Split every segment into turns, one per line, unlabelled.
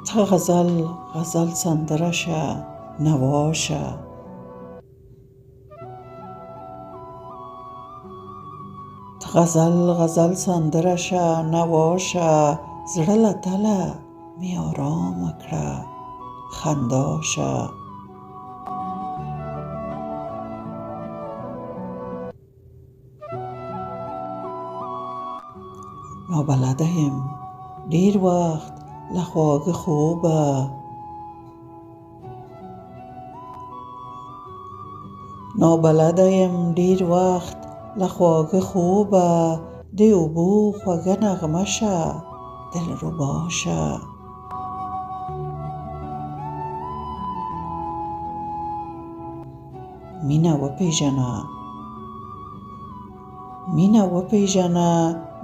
ته غزل غزل سندره شه نوا شه. ته غزل غزل سندره شه نوا شه، زړه له تله مې آرامه کړه خندا شه. نابلده یم ډېر وخت له خواږه خوبه، نابلده یم ډېر وخت له خواږه خوبه، د اوبو خوږه نغمه شه دلربا شه. مینه وپېژنه مینه وپېژنه،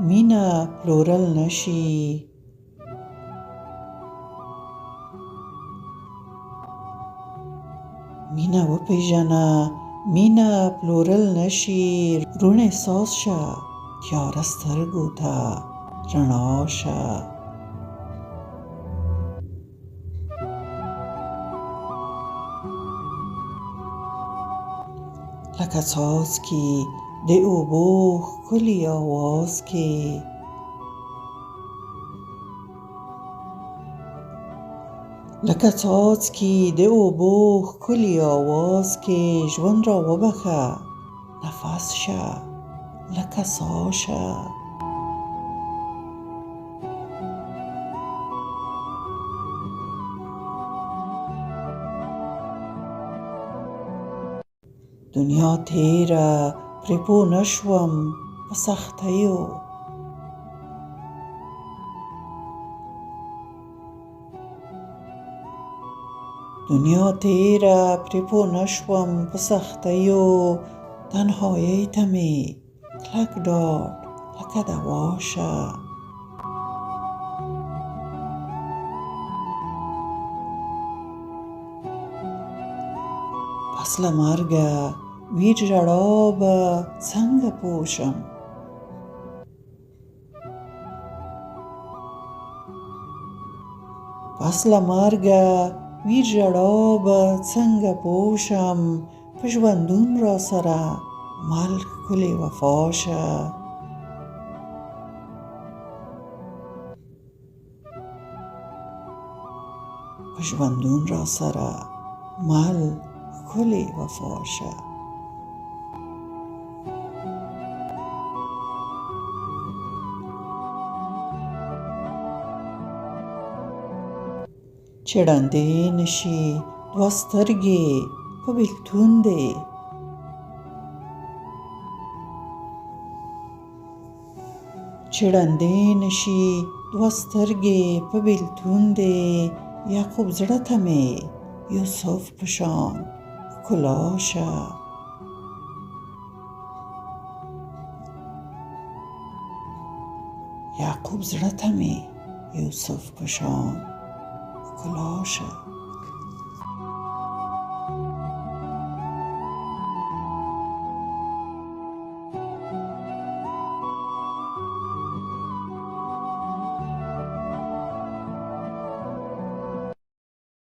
مینه پلورل نشي. مینه وپېژنه مینه پلورل نشي، روڼ احساس شه تیاره سترګو ته رڼا شه. لکه څاڅکي د اوبو ښکلي اواز کې، لکه څاڅکي د اوبو ښکلي اواز کې، ژوند را وبخه نفس شه لکه سا شه. دنیا تیره پرې پوه نشوم په سختیو، دنیا تیره پرې پوه نشوم په سختیو، تنهایۍ ته مې کلک ډاډ لکه دوا شه. پس له مرګه ویر ژړا به څنګه پوه شم، پس له مرګه ویر ژړا به څنګه پوه شم، په ژوندون را سره مل ښکلې وفا شه. په ژوندون را سره مل ښکلې وفا شه. چې ړندې نشي دوه سترګې په بېلتون دې، چې ړندې نشي دوه سترګې په بېلتون دې، یعقوب زړه ته مې یوسف په شان ښکلا شه. یعقوب زړه ته مې یوسف په شان ښکلا شه.